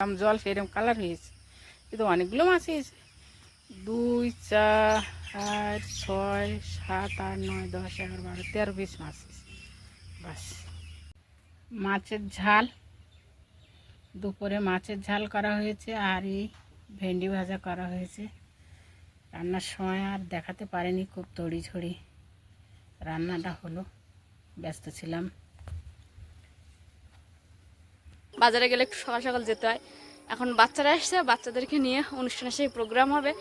জল সেরকম কালার হয়েছে, কিন্তু অনেকগুলো মাছ হয়েছে। 2, 4, 8, 6, 7, 8, 9, 10, 11, 12, 13 পিস মাছ হয়েছে। বাস মাছের ঝাল, দুপুরে মাছের ঝাল করা হয়েছে, আর এই ভেন্ডি ভাজা করা হয়েছে। রান্নার সময় আর দেখাতে পারিনি, খুব তড়িঝড়ি রান্নাটা হলো, ব্যস্ত ছিলাম। বাজারে গেলে একটু সকাল সকাল যেতে হয়। এখন বাচ্চারা আসছে, বাচ্চাদেরকে নিয়ে অনুষ্ঠানে সেই প্রোগ্রাম হবে,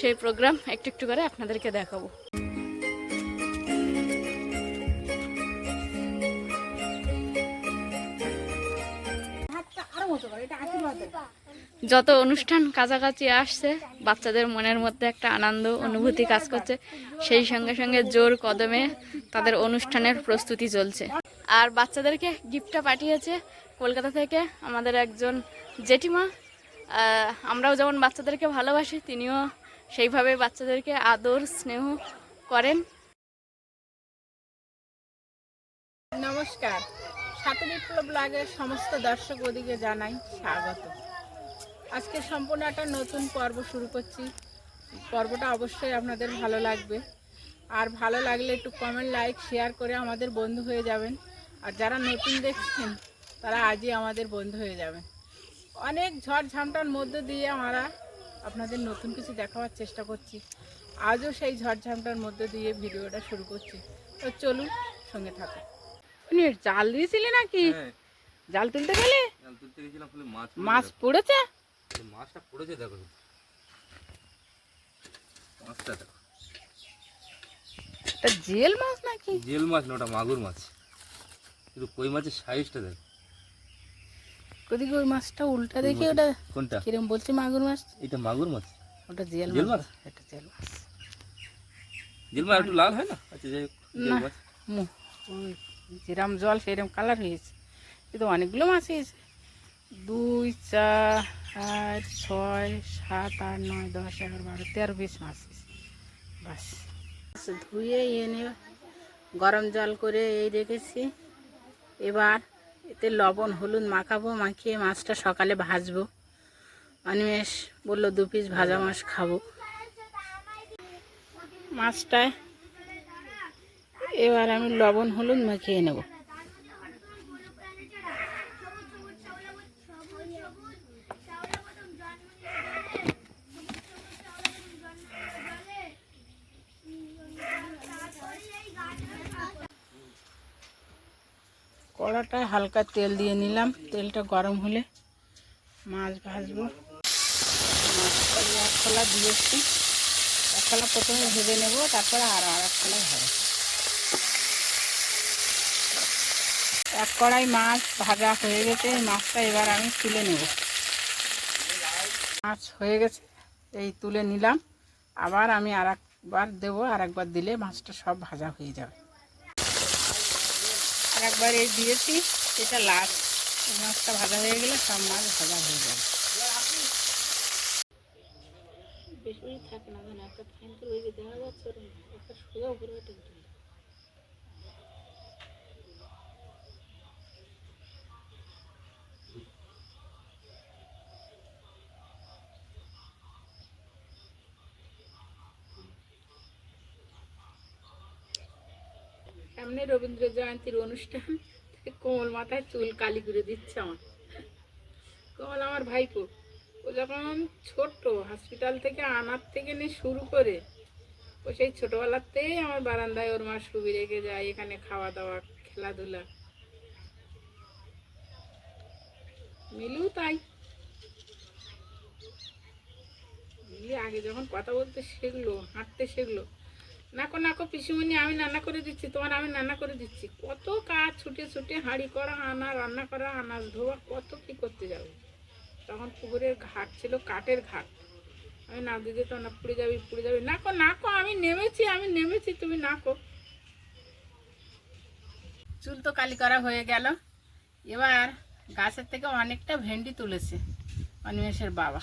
সেই প্রোগ্রাম একটু একটু করে আপনাদেরকে দেখাবো। যত অনুষ্ঠান কাছাকাছি আসছে, বাচ্চাদের মনের মধ্যে একটা আনন্দ অনুভূতি কাজ করছে, সেই সঙ্গে সঙ্গে জোর কদমে তাদের অনুষ্ঠানের প্রস্তুতি চলছে। আর বাচ্চাদেরকে গিফটটা পাঠিয়েছে কলকাতা থেকে আমাদের একজন জেঠিমা। আমরাও যেমন বাচ্চাদেরকে ভালোবাসি, তিনিও সেইভাবে বাচ্চাদেরকে আদর স্নেহ করেন। নমস্কার, সাথী বিপ্লব ব্লগের সমস্ত দর্শক ওদিকে জানাই স্বাগত। আজকে সম্পূর্ণ একটা নতুন পর্ব শুরু করছি। পর্বটা অবশ্যই আপনাদের ভালো লাগবে, আর ভালো লাগলে একটু কমেন্ট, লাইক, শেয়ার করে আমাদের বন্ধু হয়ে যাবেন। আর যারা নতুন দেখছেন তারা আজই আমাদের বন্ধু হয়ে যাবেন। অনেক ঝড় ঝামটার মধ্য দিয়ে আমরা আপনাদের নতুন কিছু দেখাবার চেষ্টা করছি। আজও সেই ঝড় ঝামটার মধ্য দিয়ে ভিডিওটা শুরু করছি, তো চলুন সঙ্গে থাকুন। জাল দিয়েছিলি নাকি? জাল তুলতে গেলে মাছ পড়েছে? মাছটা পড়েছে, দেখো মাছটা দেখো। এটা জেল মাছ নাকি? জেল মাছ না, ওটা মাগুর মাছ। কিন্তু কই মাছের সাইজটা দেখো। ওদিকে ওই মাছটা উল্টা দেখি, ওটা কোনটা কিরম বলছে মাগুর মাছ? এটা মাগুর মাছ, ওটা জেল মাছ। এটা জেল মাছ। জেল মাছ একটু লাল হয় না? আচ্ছা যাই হোক, জেল মাছ। ওই যেরম জল সেরকম কালার হয়েছে, কিন্তু অনেকগুলো মাছ হয়েছে। 2, 4, 8, 6, 7, 8, 9, 10, 11, 12, 13 পিস মাছ হয়েছে। বাস ধুয়ে এনে গরম জল করে এই রেখেছি। এবার এতে লবণ হলুদ মাখাবো, মাখিয়ে মাছটা সকালে ভাজবো। অনিমেষ বললো 2 পিস ভাজা মাছ খাবো। মাছটায় এবার আমি লবণ হলুদ মাখিয়ে নেব। কড়াটায় হালকা তেল দিয়ে নিলাম, তেলটা গরম হলে মাছ ভাজবো। মাছটা এক খোলা দিয়েছি, এক খোলা প্রথমে ভেজে নেব, তারপরে আর এক খোলা হবে। এক কড়াই মাছ ভাজা হয়ে গেছে, এই মাছটা এবার আমি তুলে নেব। মাছ হয়ে গেছে, এই তুলে নিলাম। আবার আমি আর একবার দেবো, আর একবার দিলে মাছটা সব ভাজা হয়ে যাবে। আর একবার এই দিয়েছি, এটা লাস্ট। মাছটা ভাজা হয়ে গেলে সব মাছ ভাজা হয়ে যাবে। বেশি থাকে না, একটা ফাইন করে ওই যে দেখা যাচ্ছে, একটা সোজা উপরে টেনতে। সামনে রবীন্দ্র জয়ন্তীর অনুষ্ঠান, কোমল মাথায় চুল কালি করে দিচ্ছে আমার। কোমল আমার ভাইপো, ও যখন ছোট্ট, হসপিটাল থেকে আনার থেকে নিয়ে শুরু করে, ও সেই ছোটোবেলাতেই আমার বারান্দায় ওর মা শুবি রেখে যায়, এখানে খাওয়া দাওয়া খেলাধুলা। মিলু তাই, মিলি আগে যখন কথা বলতে শিখলো, হাঁটতে শিখলো, নাকো নাকো পিসিমণি আমি রান্না করে দিচ্ছি, তোমার আমি রান্না করে দিচ্ছি। কত কাজ ছুটে ছুটে হাঁড়ি করা, আনা, রান্না করা, আনাজ ধোয়া, কত কি করতে যাবে। তখন পুকুরের ঘাট ছিল, কাঠের ঘাট। আমি নাক দিয়ে যেতাম না, পুড়ে যাবি পুড়ে যাবি, নাকো নাকো আমি নেমেছি তুমি নাকো। চুল তো কালি করা হয়ে গেল। এবার গাছের থেকে অনেকটা ভেন্ডি তুলেছে অনিমেষের বাবা।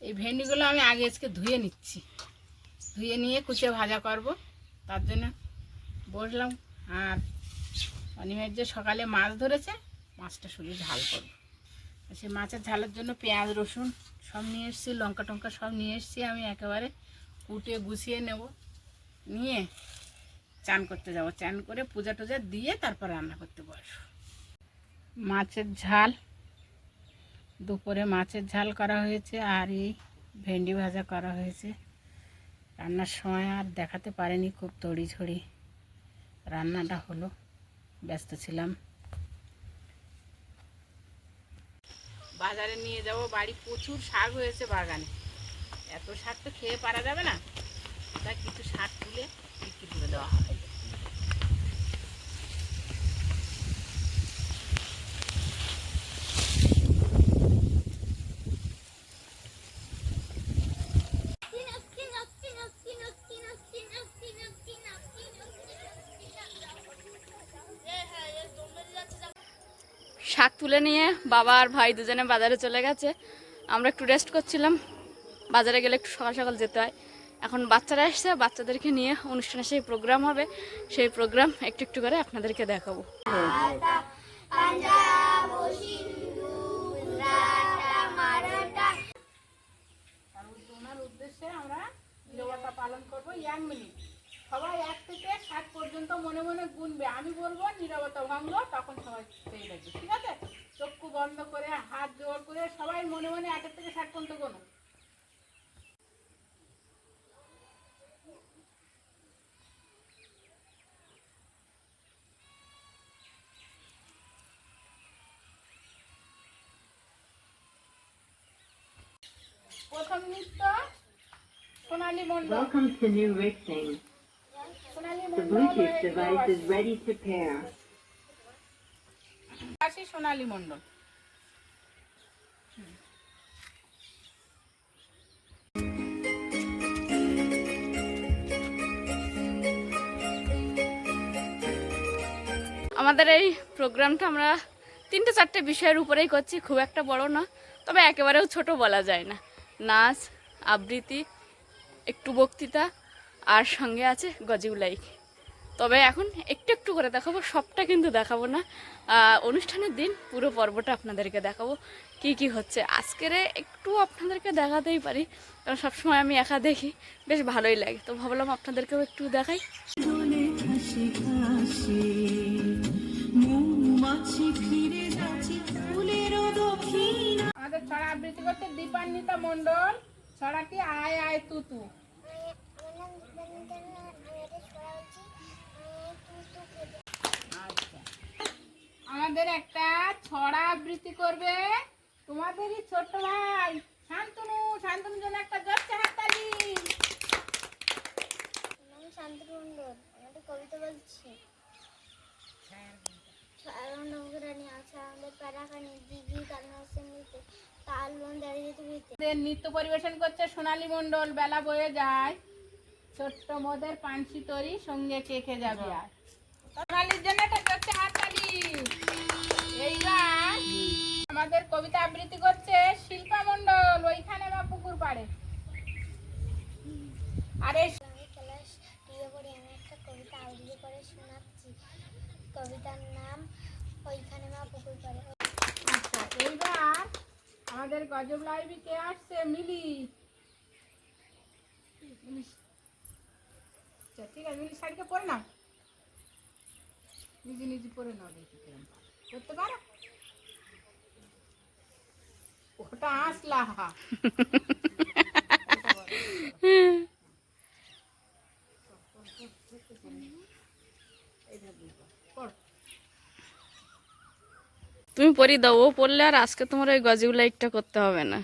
এই ভেন্ডিগুলো আমি আগে আজকে ধুয়ে নিচ্ছি, ধুয়ে নিয়ে কুচে ভাজা করব, তার জন্য বসলাম। আর অনিমেষ যে সকালে মাছ ধরেছে, মাছটা শুধু ঝাল করব। সে মাছের ঝালের জন্য পেঁয়াজ রসুন সব নিয়ে এসেছি, লঙ্কা টঙ্কা সব নিয়ে এসেছি। আমি একেবারে কুটে গুছিয়ে নেব, নিয়ে চান করতে যাব। চান করে পূজা টুজা দিয়ে তারপর রান্না করতে বসবো। মাছের ঝাল, দুপুরে মাছের ঝাল করা হয়েছে, আর এই ভেন্ডি ভাজা করা হয়েছে। রান্নার সময় আর দেখাতে পারিনি, খুব তড়িঝড়ি রান্নাটা হলো, ব্যস্ত ছিলাম। বাজারে নিয়ে যাব, বাড়ি প্রচুর শাক হয়েছে বাগানে। এত শাক তো খেয়ে পারা যাবে না, তাই কিছু শাক তুলে বিক্রি করে দেওয়া হবে। শাক তুলে নিয়ে বাবা আর ভাই দুজনে বাজারে চলে গেছে। আমরা একটু রেস্ট করছিলাম, বাজারে গেলে একটু সকাল সকাল যেতে হয়। এখন বাচ্চারা এসছে, বাচ্চাদেরকে নিয়ে অনুষ্ঠানে সেই প্রোগ্রাম হবে, সেই প্রোগ্রাম একটু একটু করে আপনাদেরকে দেখাবো। ওনার উদ্দেশ্যে আমরা নীরবতা পালন করবো 1 মিনিট। সবাই 1 থেকে 7 পর্যন্ত মনে মনে গুনবে, আমি বলবো নীরবতা ভঙ্গ, তখন সবাই চেয়ে দেখবে, ঠিক আছে? চক্ষু বন্ধ করে হাত জোড় করে সবাই মনে মনে 1 থেকে 7 পর্যন্ত গুনো। প্রথম নৃত্য সোনালী মণ্ডল। Welcome to New Rixing. Sonali The Mondal Bluetooth device is ready to pair. আসি সোনালী মণ্ডল। আমাদের এই প্রোগ্রামটা আমরা 3-4টে বিষয়ের উপরেই করছি, খুব একটা বড় না, তবে একেবারেও ছোট বলা যায় না। নাচ, আবৃত্তি, একটু বক্তৃতা, আর সঙ্গে আছে গজিউলাই। তবে এখন একটু একটু করে দেখাবো, সবটা কিন্তু দেখাবো না। অনুষ্ঠানের দিন পুরো পর্বটা আপনাদেরকে দেখাবো কি কি হচ্ছে। আজকের একটু আপনাদেরকে দেখাতেই পারি, কারণ সবসময় আমি একা দেখি, বেশ ভালোই লাগে, তো ভাবলাম আপনাদেরকেও একটু দেখাই। আমাদের ছড়া আবৃত্তি করছে দীপান্বিতা মণ্ডল। ছড়াটি আয় আয় তুতু। আচ্ছা, আমাদের একটা ছড়া আবৃত্তি করবে তোমাদেরই ছোট ভাই শান্তনু। শান্তনুর জন্য একটা জোরছে হাততালি। আমি শান্তনু মণ্ডল, আমাদের কবিতা বলছি। নৌকরানি আছে আমাদের প্যারাখানি দিদি কান্না সঙ্গীতে তাল বোন দাঁড়িয়ে যেতে নৃত্য পরিবেশন করছে সোনালী মণ্ডল। বেলা বয়ে যায়, ছোট্ট মোদের পানসি তরি, সঙ্গে কেকে যাবে আর। সোনালীর জন্য একটা জোরছে হাততালি। এইবার আমাদের কবিতা আবৃত্তি করছে শিল্পা মণ্ডল, ওইখানে বা পুকুর পাড়ে। আর এই আমি ক্লাস 2 পড়ি, আমি একটা কবিতা আবৃত্তি করে শোনাচ্ছি। কবিতার নাম ওইখানে মা পুকুর পাড়ে। আচ্ছা, এইবার আমাদের গজব লাইভে কে আসছে? মিলি। আচ্ছা, ঠিক আছে, মিলি শাড়িটা পরে নাও, নিজে নিজে পরে নাও, দেখি কিরম করতে পারো। ওটা আসলা হা। তুমি পরি দাও, ও পড়লে আর আজকে তোমার ওই গজিউলাইটটা করতে হবে না।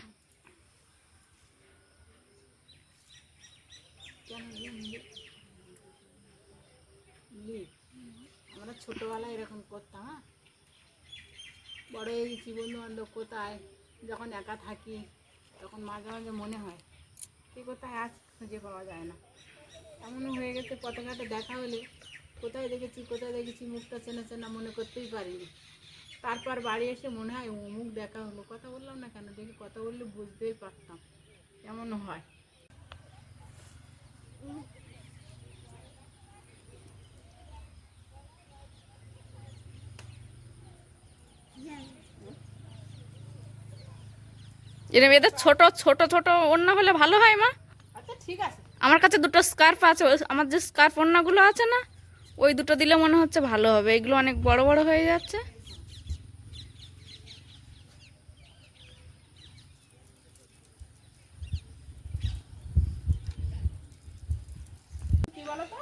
আমরা ছোটবেলায় এরকম করতাম। হ্যাঁ, বড় হয়ে গেছি, বন্ধু বান্ধব কোথায়, যখন একা থাকি তখন মাঝে মাঝে মনে হয় কি কোথায় আজ খুঁজে পাওয়া যায় না। এমনও হয়ে গেছে পথঘাটে দেখা হলে কোথায় দেখেছি মুখটা চেনা চেনা মনে করতেই পারিনি। তারপর বাড়ি এসে মনে হয় মুখ দেখা হলো, কথা বললাম না কেন, দেখি কথা বললে বুঝতেই পারতাম। এমনও হয়। এরকম এদের ছোট ছোট ছোট ওড়না হলে ভালো হয় মা। আচ্ছা ঠিক আছে। আমার কাছে দুটো স্কার্ফ আছে, আমার যে স্কার্ফ ওড়নাগুলো আছে না, ওই দুটো দিলে মনে হচ্ছে ভালো হবে। এগুলো অনেক বড় বড় হয়ে যাচ্ছে। কি বলো তো,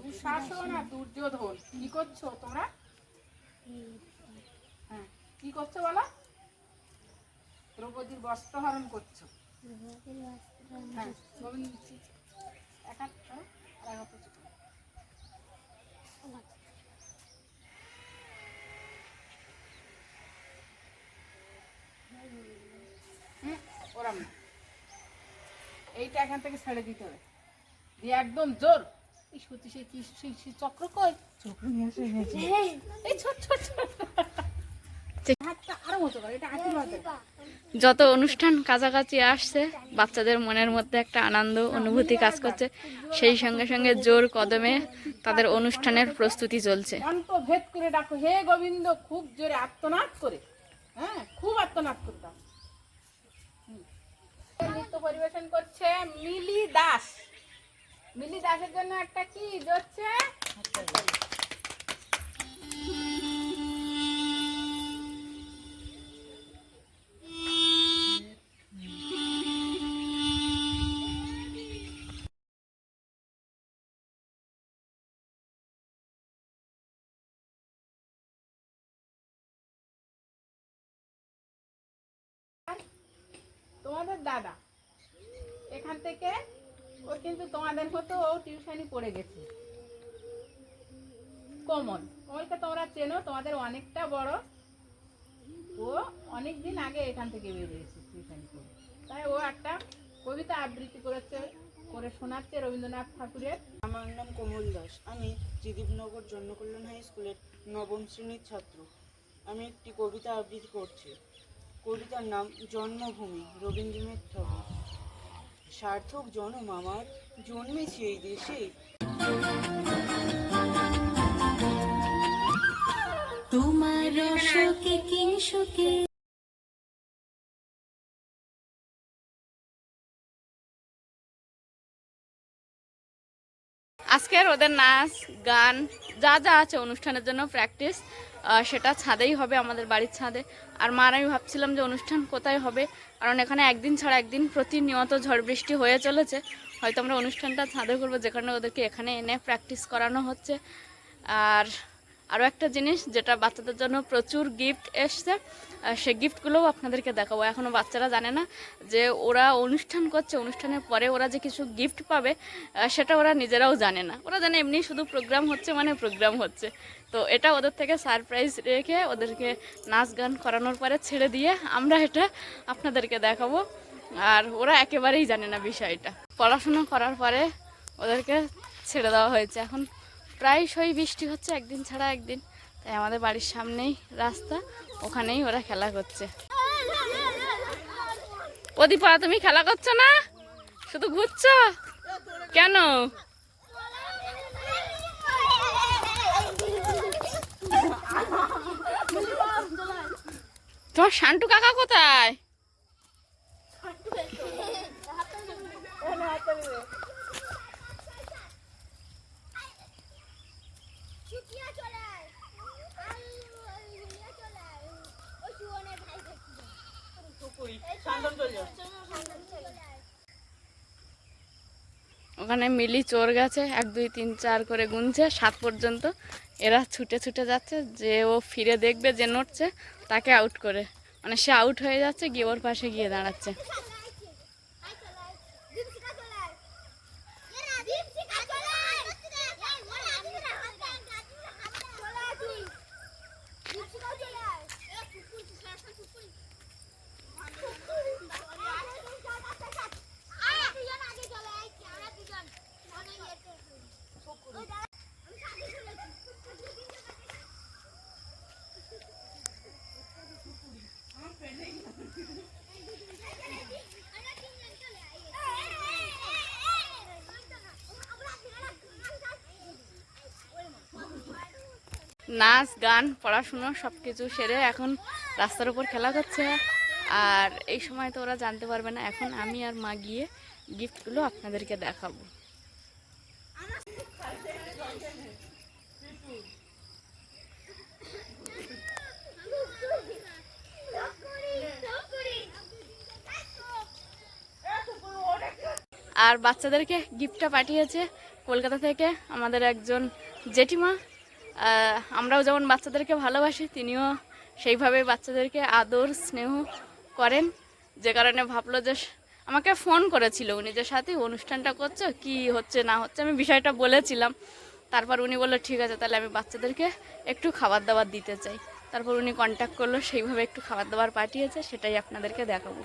দুঃশাসন আর দুর্যোধন কি করছো তোমরা? হ্যাঁ কি করছো বলো? দ্রৌপদীর বস্ত্রহরণ করছো। হ্যাঁ গোবিন্দ এক হাত করো, আর এক হাত উঁচু করো। ওরম না, এইটা এখান থেকে ছেড়ে দিতে হবে, দিয়ে একদম জোর। এই সত্যি সেই কি চক্র কই, চক্র নিয়ে আসে এই ছোট ছোট হাতটা আরো মতো করে, এটা আশীর্বাদ দেয়। যত অনুষ্ঠান কাছাকাছি আসছে, বাচ্চাদের মনের মধ্যে একটা আনন্দ অনুভূতি কাজ করছে। সেই সঙ্গে সঙ্গে জোর কদমে তাদের অনুষ্ঠানের প্রস্তুতি চলছে। কণ্ঠ ভেদ করে ডাকো হে গোবিন্দ, খুব জোরে আর্তনাদ করে, হ্যাঁ খুব আর্তনাদ করতাম। নৃত্য পরিবেশন করছে মিলি দাস। মিলি দাসের জন্য একটা কি হচ্ছে, তোমাদের দাদা এখান থেকে, ও কিন্তু তোমাদের মতো ও টিউশনি পড়ে গেছে। কমল, কমলকে তোমরা চেনো, তোমাদের অনেকটা বড়। ও অনেক দিন আগে এখান থেকে বেরিয়েছে টিউশনি করে। তাই ও একটা কবিতা আবৃত্তি করেছে, করে শোনাচ্ছে রবীন্দ্রনাথ ঠাকুরের। আমার নাম কোমল দাস। আমি ত্রিদীপনগর জন্মকল্যাণ হাই স্কুলের নবম শ্রেণীর ছাত্র। আমি একটি কবিতা আবৃত্তি করছি। কবিতার নাম জন্মভূমি, রবীন্দ্রনাথ ঠাকুর। সার্থক জনম আমার, জন্মেছি এই দেশে। তোমার শোকে কিংসুকে। আজকের ওদের নাচ গান যা যা আছে অনুষ্ঠানের জন্য প্র্যাকটিস, সেটা ছাদেই হবে, আমাদের বাড়ির ছাদে। আর মার আমি ভাবছিলাম যে অনুষ্ঠান কোথায় হবে, কারণ এখানে একদিন ছাড়া একদিন প্রতিনিয়ত ঝড় বৃষ্টি হয়ে চলেছে। হয়তো আমরা অনুষ্ঠানটা ছাদে করবো, যেখানে ওদেরকে এখানে এনে প্র্যাকটিস করানো হচ্ছে। আর আরও একটা জিনিস, যেটা বাচ্চাদের জন্য প্রচুর গিফট এসছে, সেই গিফটগুলোও আপনাদেরকে দেখাবো। এখনও বাচ্চারা জানে না যে ওরা অনুষ্ঠান করছে, অনুষ্ঠানের পরে ওরা যে কিছু গিফট পাবে সেটা ওরা নিজেরাও জানে না। ওরা জানে এমনি শুধু প্রোগ্রাম হচ্ছে মানে প্রোগ্রাম হচ্ছে। তো এটা ওদের থেকে সারপ্রাইজ রেখে ওদেরকে নাচ গান করানোর পরে ছেড়ে দিয়ে আমরা এটা আপনাদেরকে দেখাবো। আর ওরা একেবারেই জানে না বিষয়টা। পড়াশোনা করার পরে ওদেরকে ছেড়ে দেওয়া হয়েছে। এখন প্রায়শই বৃষ্টি হচ্ছে একদিন ছাড়া একদিন, তাই আমাদের বাড়ির সামনেই রাস্তা, ওখানেই ওরা খেলা করছে। প্রদীপা, তুমি খেলা করছো না, শুধু ঘুরছো কেন? তোমার শান্টু কাকা কোথায়? ওখানে মিলি চোর গেছে, 1 2 3 4 করে গুনছে 7 পর্যন্ত। এরা ছুটে ছুটে যাচ্ছে, যে ও ফিরে দেখবে যে নড়ছে তাকে আউট করে, মানে সে আউট হয়ে যাচ্ছে, গিয়ে ওর পাশে গিয়ে দাঁড়াচ্ছে। নাচ গান পড়াশুনো সব কিছু সেরে এখন রাস্তার উপর খেলা করছে। আর এই সময় তো ওরা জানতে পারবে না, এখন আমি আর মা গিয়ে গিফটগুলো আপনাদেরকে দেখাবো। আর বাচ্চাদেরকে গিফটটা পাঠিয়েছে কলকাতা থেকে আমাদের একজন জেঠিমা। আমরাও যেমন বাচ্চাদেরকে ভালোবাসি, তিনিও সেইভাবে বাচ্চাদেরকে আদর স্নেহ করেন, যে কারণে ভাবলো যে আমাকে ফোন করেছিল উনি যে সাথে অনুষ্ঠানটা করছো, কি হচ্ছে না হচ্ছে আমি বিষয়টা বলেছিলাম। তারপর উনি বললো ঠিক আছে, তাহলে আমি বাচ্চাদেরকে একটু খাবার দাবার দিতে চাই। তারপর উনি কন্ট্যাক্ট করলো, সেইভাবে একটু খাবার দাবার পাঠিয়েছে, সেটাই আপনাদেরকে দেখাবো।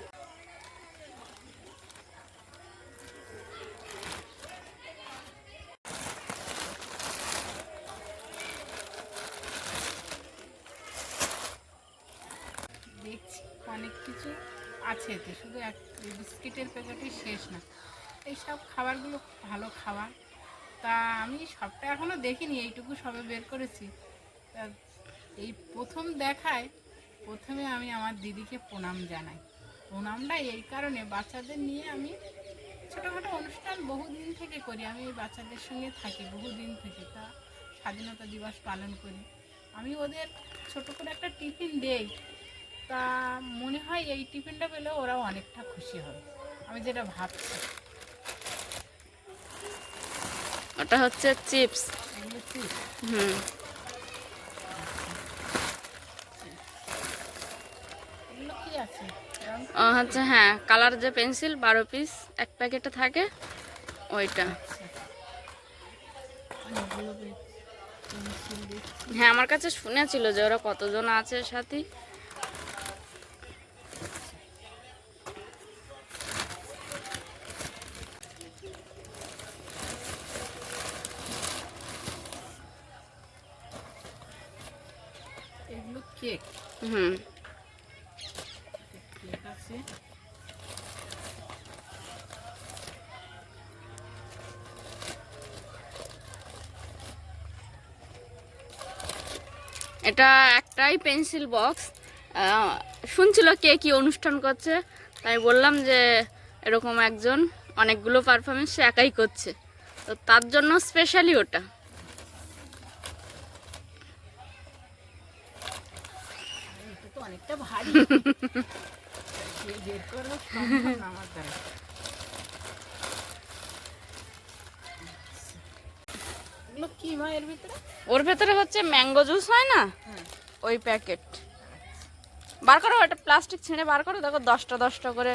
দেখছি অনেক কিছু আছে এতে, শুধু এক বিস্কিটের প্যাকেটই শেষ না। এইসব খাবারগুলো ভালো খাবার, তা আমি সবটা এখনও দেখিনি, এইটুকু সবে বের করেছি। তা এই প্রথম দেখায় প্রথমে আমি আমার দিদিকে প্রণাম জানাই। প্রণামটা এই কারণে, বাচ্চাদের নিয়ে আমি ছোটোখাটো অনুষ্ঠান বহুদিন থেকে করি, আমি এই বাচ্চাদের সঙ্গে থাকি বহুদিন থেকে। তা স্বাধীনতা দিবস পালন করি, আমি ওদের ছোটো করে একটা টিফিন দেই। তা মনে হয় এই টিফিনটা পেলে ওরাও অনেকটা খুশি হবে, আমি যেটা ভাবছি। ওটা হচ্ছে চিপস। এগুলো চিপস। এগুলো কি আছে? হচ্ছে হ্যাঁ, কালার যে পেন্সিল 12 পিস এক প্যাকেটে থাকে ওইটা। অনেকগুলো পেন্সিল দেখছি। হ্যাঁ, আমার কাছে শুনেছিল যে ওরা কতজন আছে সাথী। এগুলো কেক। কেক আছে। এটা একটাই পেন্সিল বক্স। শুনছিল কে কি অনুষ্ঠান করছে, তাই বললাম যে এরকম একজন অনেকগুলো পারফরমেন্স সে একাই করছে, তো তার জন্য স্পেশালি ওটা। এটা তো অনেকটা ভারী, বের করা সম্ভব না আমার দ্বারা। এগুলো কি মা এর ভিতরে? ওর ভেতরে হচ্ছে ম্যাঙ্গো জুস হয় না, ওই প্যাকেট। বার করো, একটা প্লাস্টিক ছিঁড়ে বার করো, দেখো 10টা 10টা করে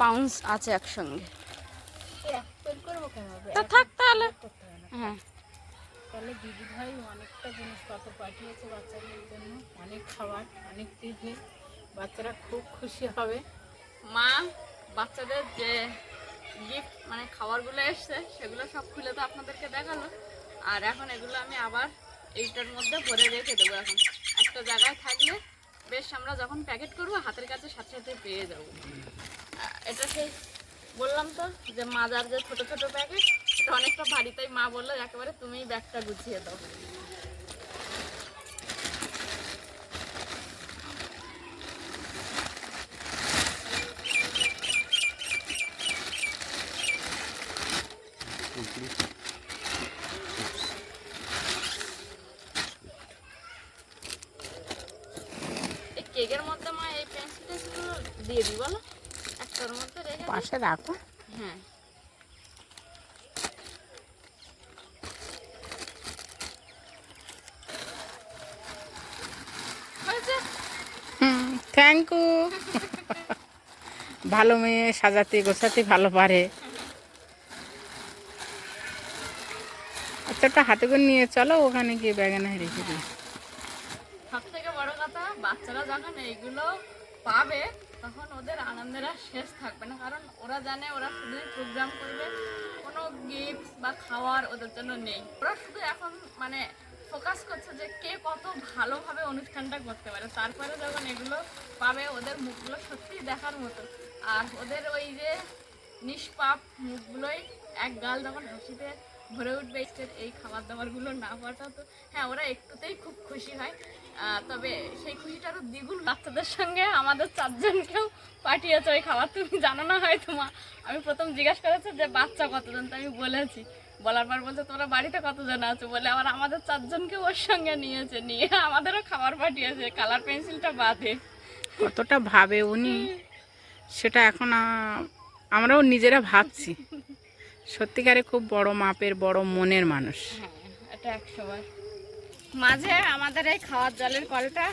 পাউন্স আছে একসঙ্গে। বের করবো কেন? তা থাক তাহলে। করতে হয় না। হ্যাঁ, তাহলে দিদি ভাই অনেকটা জিনিসপত্র পাঠিয়েছে বাচ্চাদের জন্য, অনেক খাবার, অনেক টিফিন, বাচ্চারা খুব খুশি হবে। মা বাচ্চাদের যে গিফট মানে খাবারগুলো এসছে সেগুলো সব খুলে তো আপনাদেরকে দেখালো, আর এখন এগুলো আমি আবার এইটার মধ্যে ভরে রেখে দেবো। এখন একটা জায়গায় থাকলে বেশ আমরা যখন প্যাকেট করবো হাতের কাছে সাথে সাথে পেয়ে যাবো। এটা সেই বললাম তো যে মাজার যে ছোট ছোট প্যাকেট, এটা অনেকটা ভারী, তাই মা বললো একেবারে তুমিই ব্যাগটা গুছিয়ে দাও। এই কেকের মধ্যে মা এই পেন্সিল টেন্সিলগুলো দিয়ে দিই বলো, একটার মধ্যে রেখে দিই। পাশে রাখো। হ্যাঁ, হয়েছে। Thank you. ভালো মেয়ে, সাজাতে গোছাতে ভালো পারে। আচ্ছা, একটা হাতে করে নিয়ে চলো, ওখানে গিয়ে ব্যাগে না রেখে দিই। সব থেকে বড় কথা, বাচ্চারা যখন এইগুলো পাবে তখন ওদের আনন্দের আর শেষ থাকবে না, কারণ ওরা জানে ওরা শুধু প্রোগ্রাম করবে, কোনো গিফট বা খাওয়ার ওদের জন্য নেই। ওরা শুধু এখন মানে ফোকাস করছে যে কে কত ভালোভাবে অনুষ্ঠানটা করতে পারে। তারপরে যখন এগুলো পাবে ওদের মুখগুলো সত্যিই দেখার মতো, আর ওদের ওই যে নিষ্পাপ মুখগুলোই এক গাল যখন হাসিতে ভরে উঠবে এই খাবার দাবারগুলো না পাওয়াটা। তো হ্যাঁ, ওরা একটুতেই খুব খুশি হয়। তবে সেই খুশিটা আরো দ্বিগুণ বাচ্চাদের সঙ্গে আমাদের 4 জনকেও পাঠিয়েছে ওই খাবার। তুমি জানো না হয়তো মা, আমি প্রথম জিজ্ঞাসা করেছি যে বাচ্চা কতজন, তো আমি বলেছি, বলার পর বলছে তোমরা বাড়িতে কতজন আছো বলে, আবার আমাদের 4 জনকে ওর সঙ্গে নিয়েছে, নিয়ে আমাদেরও খাবার পাঠিয়েছে, কালার পেন্সিলটা বাদে। কতটা ভাবে উনি সেটা এখন আমরাও নিজেরা ভাবছি। সত্যিকারে খুব বড় মাপের, বড় মনের মানুষ। হ্যাঁ, এটা 100 বার। মাঝে আমাদের এই খাওয়ার জলের কলটা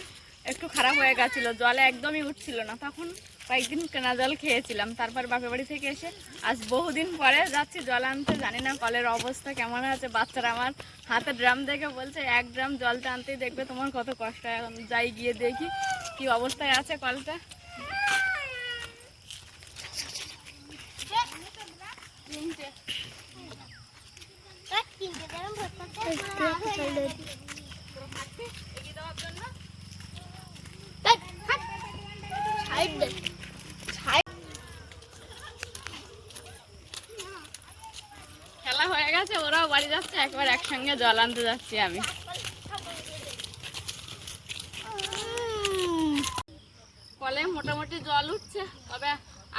একটু খারাপ হয়ে গেছিল, জলে একদমই উঠছিল না, তখন কয়েকদিন কেনা জল খেয়েছিলাম। তারপর বাপের বাড়ি থেকে এসে আজ বহুদিন পরে যাচ্ছি জল আনতে, জানি না কলের অবস্থা কেমন আছে। বাচ্চারা আমার হাতে ড্রাম দেখে বলছে 1 ড্রাম জলটা আনতেই দেখবে তোমার কত কষ্ট। এখন যাই গিয়ে দেখি কি অবস্থায় আছে কলটা। খেলা হয়ে গেছে, ওরাও বাড়ি যাচ্ছে, একবার একসঙ্গে জল আনতে যাচ্ছি আমি। কলে মোটামুটি জল উঠছে, তবে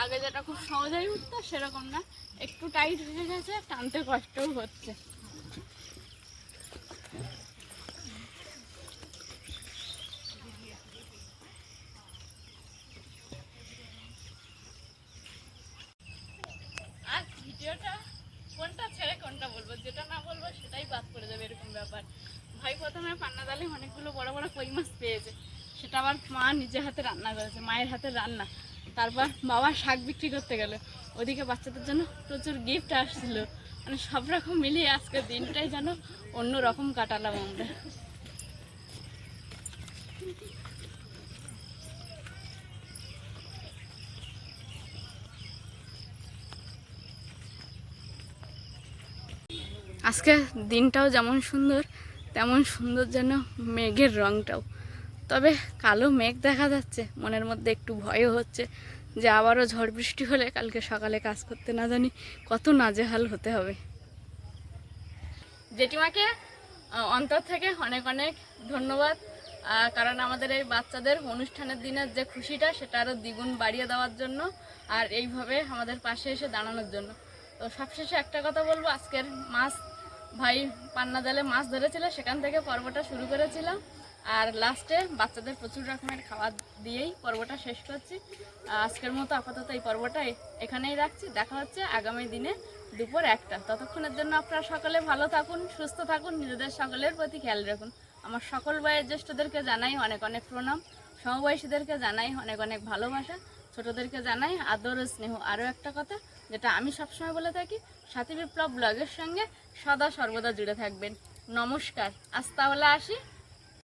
আগে যেটা খুব সহজেই উঠতো সেরকম না, একটু টাইট হয়ে গেছে, টানতে কষ্টও হচ্ছে। আর ভিডিওটা কোনটা ছেড়ে কোনটা বলবো, যেটা না বলবো সেটাই বাদ পড়ে যাবে, এরকম ব্যাপার। ভাই প্রথমে পান্না জালে অনেকগুলো বড় বড় কই মাছ পেয়েছে, সেটা আবার মা নিজে হাতে রান্না করেছে, মায়ের হাতে রান্না। তারপর বাবা শাক বিক্রি করতে গেল, ওদিকে বাচ্চাদের জন্য প্রচুর গিফট আসছিল, মানে সব রকম মিলিয়ে আজকের দিনটাই যেন অন্য রকম কাটালাম আমরা। আজকে দিনটাও যেমন সুন্দর, তেমন সুন্দর যেন মেঘের রংটাও। তবে কালো মেঘ দেখা যাচ্ছে, মনের মধ্যে একটু ভয়ও হচ্ছে যে আবারও ঝড় বৃষ্টি হলে কালকে সকালে কাজ করতে না জানি কত নাজেহাল হতে হবে। জেঠিমাকে অন্তর থেকে অনেক অনেক ধন্যবাদ, কারণ আমাদের এই বাচ্চাদের অনুষ্ঠানের দিনের যে খুশিটা সেটা আরও দ্বিগুণ বাড়িয়ে দেওয়ার জন্য, আর এইভাবে আমাদের পাশে এসে দাঁড়ানোর জন্য। তো সবশেষে একটা কথা বলবো, আজকের মাছ ভাই পান্না জালে মাছ ধরেছিল, সেখান থেকে পর্বটা শুরু করেছিলাম, আর লাস্টে বাচ্চাদের প্রচুর রকমের খাবার দিয়েই পর্বটা শেষ করছি। আজকের মতো আপাতত এই পর্বটা এখানেই রাখছি। দেখা হচ্ছে আগামী দিনে দুপুর 1টা। ততক্ষণের জন্য আপনারা সকলে ভালো থাকুন, সুস্থ থাকুন, নিজেদের সকলের প্রতি খেয়াল রাখুন। আমার সকল বয়োজ্যেষ্ঠদেরকে জানাই অনেক অনেক প্রণাম, সমবয়সীদেরকে জানাই অনেক অনেক ভালোবাসা, ছোটদেরকে জানাই আদর ও স্নেহ। আরও একটা কথা যেটা আমি সবসময় বলে থাকি, সাথী বিপ্লব ব্লগের সঙ্গে সদা সর্বদা জুড়ে থাকবেন। নমস্কার, আজ তাহলে আসি।